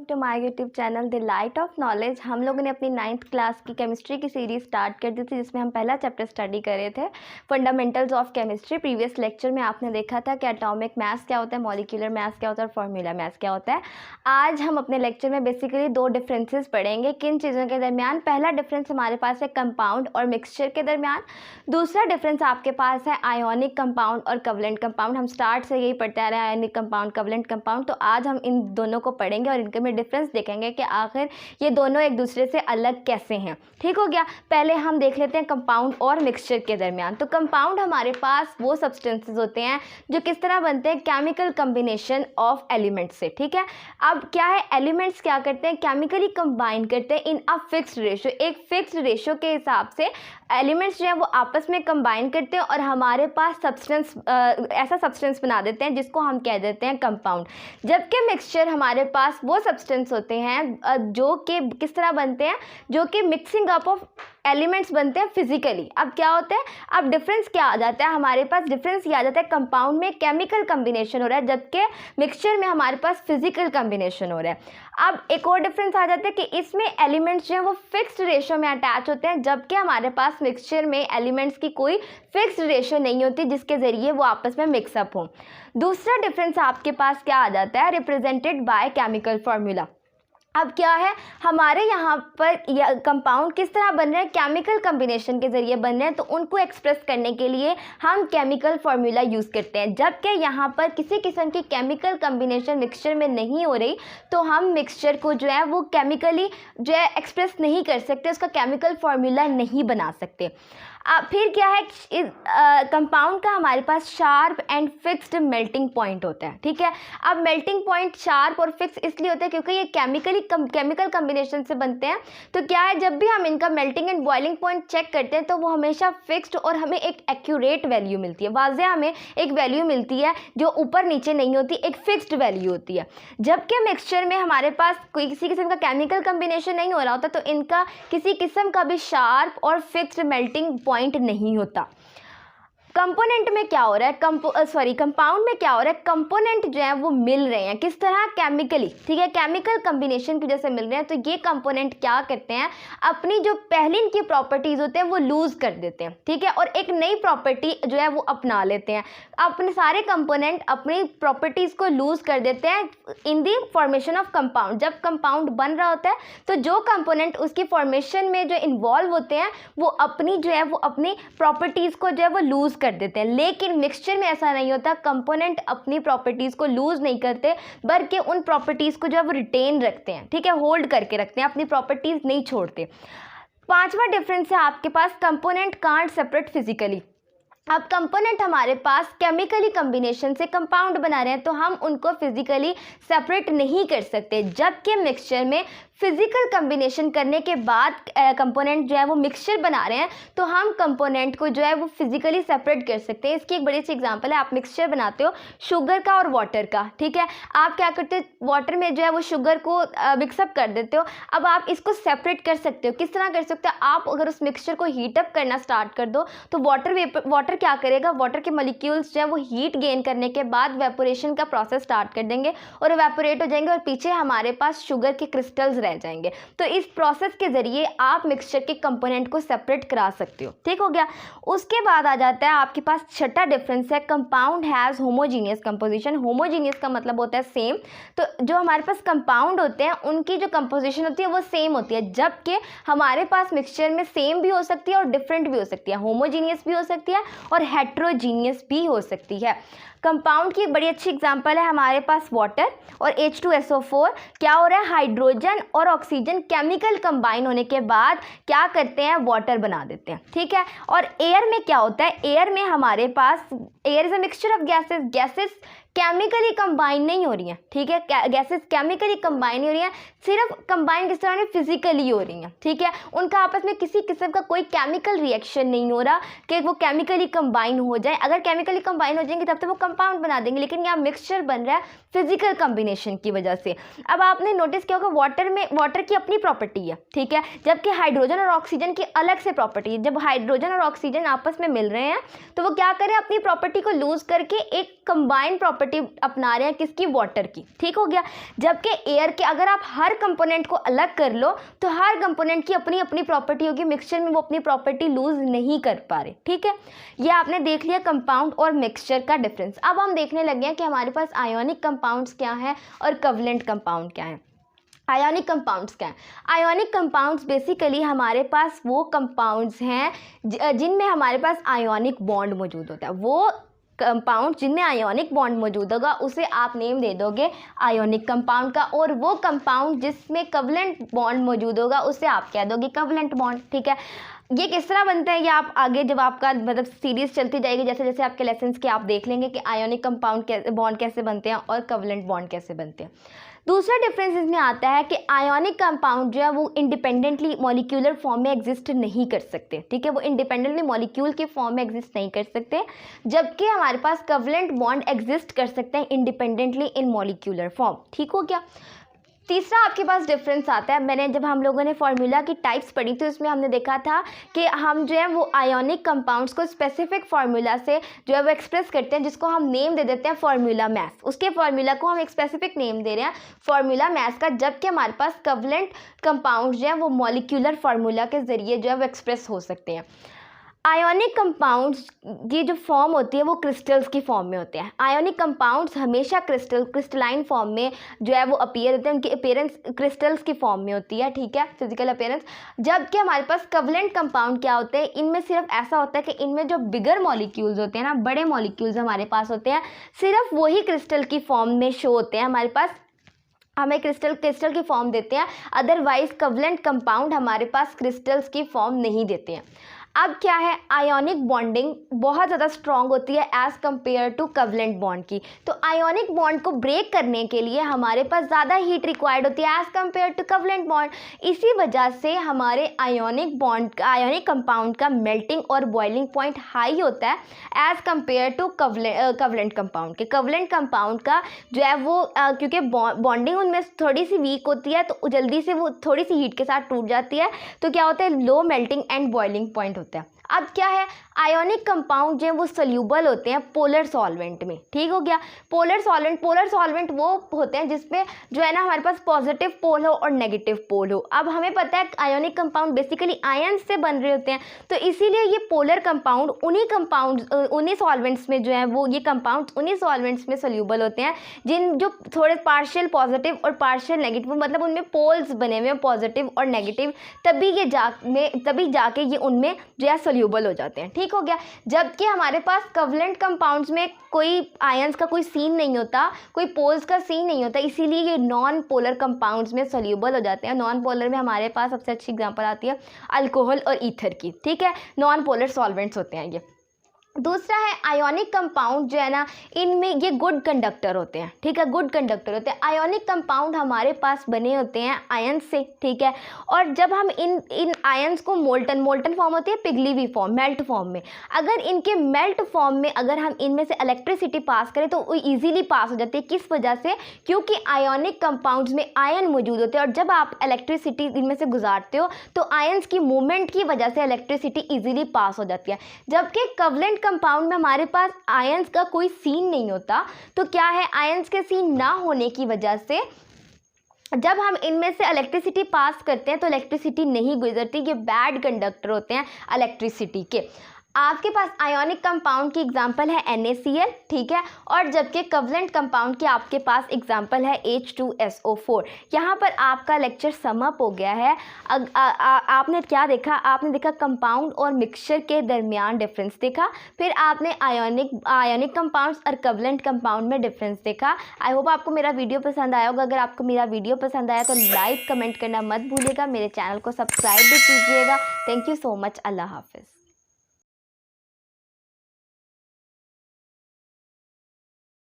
To my YouTube channel the light of knowledge. हम लोगों ने अपनी 9th क्लास की केमिस्ट्री की सीरीज़ स्टार्ट कर दी थी, जिसमें हम पहला चैप्टर स्टडी कर रहे थे fundamentals of chemistry. Previous lecture में आपने देखा था कि एटॉमिक मास क्या होता है, मॉलिक्यूलर मास क्या होता है और फार्मूला मास क्या होता है। आज हम अपने लेक्चर में बेसिकली दो डिफरेंसेस पढ़ेंगे किन चीज़ों के दरमियान। पहला डिफरेंस हमारे पास है कंपाउंड और मिक्सचर के दरमियान। दूसरा डिफरेंस आपके पास है आयोनिक कंपाउंड और कवलेंट कंपाउंड। हम स्टार्ट से यही पढ़ते आ रहे हैं, आयोनिक कंपाउंड, कवलेंट कंपाउंड। तो आज हम इन दोनों को पढ़ेंगे और इनके में डिफरेंस देखेंगे कि आखिर ये दोनों एक दूसरे से अलग कैसे हैं। ठीक हो गया। पहले हम देख लेते हैं कंपाउंड और मिक्सचर के दरमियान। तो कंपाउंड हमारे पास वो सब्सटेंसेस होते हैं जो किस तरह बनते हैं, केमिकल कम्बिनेशन ऑफ एलिमेंट्स से। ठीक है, अब क्या है, एलिमेंट्स क्या करते हैं, केमिकली कंबाइन करते हैं इन अ फिक्स्ड रेशियो। एक फिक्स्ड रेशियो के हिसाब से एलिमेंट्स जो है वो आपस में कंबाइन करते हैं और हमारे पास सब्सटेंस ऐसा सब्सटेंस बना देते हैं जिसको हम कह देते हैं कंपाउंड। जबकि मिक्सचर हमारे पास वो सब्सटेंस होते हैं जो कि किस तरह बनते हैं, जो कि मिक्सिंग अप ऑफ एलिमेंट्स बनते हैं फिजिकली। अब क्या होता है, अब डिफरेंस क्या आ जाता है, हमारे पास डिफरेंस ये आ जाता है, कंपाउंड में केमिकल कम्बिनेशन हो रहा है जबकि मिक्सचर में हमारे पास फिजिकल कम्बिनेशन हो रहा है। अब एक और डिफरेंस आ जाता है कि इसमें एलिमेंट्स जो है वो फिक्स्ड रेशियो में अटैच होते हैं, जबकि हमारे पास मिक्सचर में एलिमेंट्स की कोई फिक्स्ड रेशियो नहीं होती जिसके ज़रिए वो आपस में मिक्सअप हो। दूसरा डिफरेंस आपके पास क्या आ जाता है, रिप्रेजेंटेड बाय केमिकल फार्मूला। अब क्या है, हमारे यहाँ पर कंपाउंड किस तरह बन रहे हैं, केमिकल कम्बिनेशन के ज़रिए बन रहे हैं, तो उनको एक्सप्रेस करने के लिए हम केमिकल फार्मूला यूज़ करते हैं। जबकि यहाँ पर किसी किस्म की केमिकल कम्बिनेशन मिक्सचर में नहीं हो रही, तो हम मिक्सचर को जो है वो केमिकली जो है एक्सप्रेस नहीं कर सकते, उसका केमिकल फार्मूला नहीं बना सकते। फिर क्या है, कंपाउंड का हमारे पास sharp and fixed melting point होता है। ठीक है, अब मेल्टिंग पॉइंट शार्प और फिक्स इसलिए होता है क्योंकि ये केमिकल कम्बिनेशन से बनते हैं। तो क्या है, जब भी हम इनका melting and boiling point check करते हैं तो वो हमेशा फिक्स्ड और हमें एक एक्यूरेट वैल्यू मिलती है, वाज़ेह हमें एक वैल्यू मिलती है जो ऊपर नीचे नहीं होती, एक फिक्स्ड वैल्यू होती है। जबकि मिक्सचर में हमारे पास कोई किसी किस्म का केमिकल कम्बिनेशन नहीं हो रहा होता, तो इनका किसी किस्म का भी शार्प और फिक्स्ड मेल्टिंग पॉइंट नहीं होता। कंपोनेंट में क्या हो रहा है, कंपाउंड में क्या हो रहा है, कंपोनेंट जो है वो मिल रहे हैं किस तरह, केमिकली। ठीक है, केमिकल कम्बिनेशन की वजह से मिल रहे हैं। तो ये कंपोनेंट क्या करते हैं, अपनी जो पहले इनकी प्रॉपर्टीज़ होते हैं वो लूज़ कर देते हैं। ठीक है, और एक नई प्रॉपर्टी जो है वो अपना लेते हैं। अपने सारे कंपोनेंट अपनी प्रॉपर्टीज़ को लूज़ कर देते हैं इन दी फॉर्मेशन ऑफ कंपाउंड। जब कंपाउंड बन रहा होता है तो जो कंपोनेंट उसकी फॉर्मेशन में जो इन्वॉल्व होते हैं वो अपनी जो है वो अपनी प्रॉपर्टीज़ को जो है वो लूज़ कर देते हैं। लेकिन मिक्सचर में ऐसा नहीं होता, कंपोनेंट अपनी प्रॉपर्टीज़ को लूज़ नहीं करते बल्कि उन प्रॉपर्टीज़ को जो है वो रिटेन रखते हैं। ठीक है, होल्ड करके रखते हैं, अपनी प्रॉपर्टीज़ नहीं छोड़ते। पांचवा डिफरेंस है आपके पास, कंपोनेंट कांट सेपरेट फिजिकली। अब कंपोनेंट हमारे पास केमिकली कम्बिनेशन से कंपाउंड बना रहे हैं तो हम उनको फिजिकली सेपरेट नहीं कर सकते, जबकि मिक्सचर में फिजिकल कम्बिनेशन करने के बाद कंपोनेंट जो है वो मिक्सचर बना रहे हैं तो हम कंपोनेंट को जो है वो फिजिकली सेपरेट कर सकते हैं। इसकी एक बड़ी सी एग्जांपल है, आप मिक्सचर बनाते हो शुगर का और वाटर का। ठीक है, आप क्या करते हो, वाटर में जो है वो शुगर को मिक्सअप कर देते हो। अब आप इसको सेपरेट कर सकते हो, किस तरह कर सकते हो, आप अगर उस मिक्सचर को हीटअप करना स्टार्ट कर दो तो वाटर क्या करेगा, वाटर के मॉलिक्यूल्स जो है वो हीट गेन करने के बाद वेपोरेशन का प्रोसेस स्टार्ट कर देंगे और एवेपोरेट हो जाएंगे और पीछे हमारे पास शुगर के क्रिस्टल्स रह जाएंगे। तो इस प्रोसेस के जरिए आप मिक्सचर के कंपोनेंट को सेपरेट करा सकते हो। ठीक हो गया। उसके बाद आ जाता है आपके पास छठा डिफरेंस है, compound has homogeneous composition. Homogeneous का मतलब होता है सेम। तो जो हमारे पास कंपाउंड होते हैं उनकी जो कंपोजिशन होती है वो सेम होती है, जबकि हमारे पास मिक्सचर में सेम भी हो सकती है और डिफरेंट भी हो सकती है, होमोजीनियस भी हो सकती है और हेट्रोजीनियस भी हो सकती है। कंपाउंड की बड़ी अच्छी एग्जांपल है हमारे पास वाटर और H2SO4। क्या हो रहा है, हाइड्रोजन और ऑक्सीजन केमिकल कंबाइन होने के बाद क्या करते हैं, वाटर बना देते हैं। ठीक है, और एयर में क्या होता है, एयर में हमारे पास air is a mixture of gases chemically combine नहीं हो रही हैं। ठीक है, गैसेस केमिकली कंबाइन नहीं हो रही हैं, सिर्फ कंबाइन किस तरह फिजिकली हो रही हैं। ठीक है, उनका आपस में किसी किस्म का कोई केमिकल रिएक्शन नहीं हो रहा कि वो केमिकली कंबाइन हो जाए। अगर केमिकली कंबाइन हो जाएंगे तब तो वो कंपाउंड बना देंगे, लेकिन यहाँ मिक्सचर बन रहा है फिजिकल कम्बिनेशन की वजह से। अब आपने नोटिस किया होगा वाटर की अपनी प्रॉपर्टी है। ठीक है, जबकि हाइड्रोजन और ऑक्सीजन की अलग से प्रॉपर्टी है। जब हाइड्रोजन और ऑक्सीजन आपस में मिल रहे हैं तो वो क्या करें, अपनी प्रॉपर्टी प्रॉपर्टी को लूज़ करके एक कंबाइंड प्रॉपर्टी अपना रहे हैं, किसकी, वाटर की, ठीक हो गया। जबकि एयर के अगर आप हर कंपोनेंट को अलग कर लो तो हर कंपोनेंट की अपनी अपनी प्रॉपर्टी होगी, मिक्सचर में वो अपनी प्रॉपर्टी लूज़ नहीं कर पा रहे, ठीक है। ये आपने देख लिया कंपाउंड और मिक्सचर का डिफरेंस। अब हम देखने लगे हैं कि हमारे पास आयोनिक कंपाउंड्स क्या हैं और कोवलेंट कंपाउंड क्या है। आयोनिक कंपाउंड्स क्या है? आयोनिक कंपाउंड्स बेसिकली हमारे पास वो कंपाउंड्स हैं जिनमें हमारे पास आयोनिक बॉन्ड मौजूद होता है। वो कंपाउंड जिनमें आयोनिक बॉन्ड मौजूद होगा उसे आप नेम दे दोगे आयोनिक कंपाउंड का, और वो कंपाउंड जिसमें कोवलेंट बॉन्ड मौजूद होगा उसे आप कह दोगे कोवलेंट बॉन्ड, ठीक है। ये किस तरह बनता है, ये आप आगे जब आपका मतलब सीरीज चलती जाएगी, जैसे जैसे आपके लेसन्स के आप देख लेंगे कि आयोनिक कंपाउंड बॉन्ड कैसे बनते हैं और कोवलेंट बॉन्ड कैसे बनते हैं। दूसरा डिफरेंस इसमें आता है कि आयोनिक कंपाउंड जो है वो इंडिपेंडेंटली मॉलिक्यूलर फॉर्म में एग्जिस्ट नहीं कर सकते, ठीक है। वो इंडिपेंडेंटली मॉलिक्यूल के फॉर्म में एग्जिस्ट नहीं कर सकते, जबकि हमारे पास कोवलेंट बॉन्ड एग्जिस्ट कर सकते हैं इंडिपेंडेंटली इन मॉलिक्यूलर फॉर्म, ठीक हो गया। तीसरा आपके पास डिफरेंस आता है, जब हम लोगों ने फार्मूला की टाइप्स पढ़ी थी उसमें हमने देखा था कि हम जो है वो आयोनिक कंपाउंड्स को स्पेसिफिक फार्मूला से जो है वो एक्सप्रेस करते हैं, जिसको हम नेम दे देते हैं फार्मूला मैथ। उसके फार्मूला को हम एक स्पेसिफिक नेम दे रहे हैं फार्मूला मैथ का, जबकि हमारे पास कोवलेंट कंपाउंड जो है वो मॉलिक्यूलर फार्मूला के ज़रिए जो है वो एक्सप्रेस हो सकते हैं। आयोनिक कंपाउंड्स की जो फॉर्म होती है वो क्रिस्टल्स की फॉर्म में होते हैं। आयोनिक कंपाउंड्स हमेशा क्रिस्टलाइन फॉर्म में जो है वो अपीयर होते हैं, उनकी अपीयरेंस क्रिस्टल्स की फॉर्म में होती है, ठीक है, फिजिकल अपीयरेंस। जबकि हमारे पास कोवलेंट कंपाउंड क्या होते हैं, इनमें सिर्फ ऐसा होता है कि इनमें जो बिगर मॉलिक्यूल्स होते हैं ना, बड़े मॉलिक्यूल्स हमारे पास होते हैं, सिर्फ वही क्रिस्टल की फॉर्म में शो होते हैं हमारे पास, हमें क्रिस्टल की फॉर्म देते हैं। अदरवाइज कोवलेंट कंपाउंड हमारे पास क्रिस्टल्स की फॉर्म नहीं देते हैं। अब क्या है, आयोनिक बॉन्डिंग बहुत ज़्यादा स्ट्रॉन्ग होती है as compare to covalent bond की। तो आयोनिक बॉन्ड को ब्रेक करने के लिए हमारे पास ज़्यादा हीट रिक्वायर्ड होती है as compare to covalent bond. इसी वजह से हमारे आयोनिक कंपाउंड का मेल्टिंग और बॉइलिंग पॉइंट हाई होता है as compare to covalent compound के। कोवलेंट कंपाउंड का जो है वो क्योंकि बॉन्डिंग उनमें थोड़ी सी वीक होती है तो जल्दी से वो थोड़ी सी हीट के साथ टूट जाती है, तो क्या होता है, low melting and boiling point होता है। अब क्या है, आयोनिक कंपाउंड जो है वो सोल्यूबल होते हैं पोलर सॉल्वेंट में, ठीक हो गया। पोलर सॉल्वेंट वो होते हैं जिसमें जो है ना हमारे पास पॉजिटिव पोल हो और नेगेटिव पोल हो। अब हमें पता है आयोनिक कंपाउंड बेसिकली आयन से बन रहे होते हैं, तो इसीलिए ये पोलर कंपाउंड उन्हीं सॉल्वेंट्स में जो है वो ये कंपाउंड उन्हीं सॉल्वेंट्स में सोल्यूबल होते हैं जो थोड़े पार्शियल पॉजिटिव और पार्शियल नेगेटिव, मतलब उनमें पोल्स बने हुए हैं पॉजिटिव और नेगेटिव, तभी जाके ये उनमें जो है सोल्यूबल हो जाते हैं, ठीक हो गया। जबकि हमारे पास कोवलेंट कंपाउंड्स में कोई आयंस का कोई सीन नहीं होता, कोई पोल्स का सीन नहीं होता, इसीलिए ये नॉन पोलर कंपाउंड्स में सोल्यूबल हो जाते हैं। नॉन पोलर में हमारे पास सबसे अच्छी एग्जांपल आती है अल्कोहल और ईथर की, ठीक है, नॉन पोलर सॉल्वेंट्स होते हैं ये। दूसरा है आयोनिक कंपाउंड जो है ना, इनमें ये गुड कंडक्टर होते हैं, ठीक है, गुड कंडक्टर होते हैं। आयोनिक कंपाउंड हमारे पास बने होते हैं आयन से, ठीक है, और जब हम इन आयंस को मोल्टन फॉर्म होती है, पिघली हुई फॉर्म, मेल्ट फॉर्म में, अगर इनके मेल्ट फॉर्म में अगर हम इनमें से इलेक्ट्रिसिटी पास करें तो वो ईजिली पास हो जाती है। किस वजह से? क्योंकि आयोनिक कंपाउंड्स में आयन मौजूद होते हैं और जब आप इलेक्ट्रिसिटी इनमें से गुजारते हो तो आयंस की मूवमेंट की वजह से इलेक्ट्रिसिटी ईजिली पास हो जाती है। जबकि कोवलेंट कंपाउंड में हमारे पास आयंस का कोई सीन नहीं होता, तो क्या है, आयंस के सीन ना होने की वजह से जब हम इनमें से इलेक्ट्रिसिटी पास करते हैं तो इलेक्ट्रिसिटी नहीं गुजरती। ये बैड कंडक्टर होते हैं इलेक्ट्रिसिटी के। आपके पास आयोनिक कंपाउंड की एग्जांपल है NaCl, ठीक है, और जबकि कोवलेंट कंपाउंड की आपके पास एग्जांपल है H2SO4। यहाँ पर आपका लेक्चर समअप हो गया है। आपने क्या देखा? आपने देखा कंपाउंड और मिक्सचर के दरमियान डिफरेंस देखा, फिर आपने आयोनिक कंपाउंड्स और कोवलेंट कंपाउंड में डिफरेंस देखा। आई होप आपको मेरा वीडियो पसंद आया होगा। अगर आपको मेरा वीडियो पसंद आया तो लाइक कमेंट करना मत भूलिएगा, मेरे चैनल को सब्सक्राइब भी कीजिएगा। Thank you so much. Allah हाफिज़।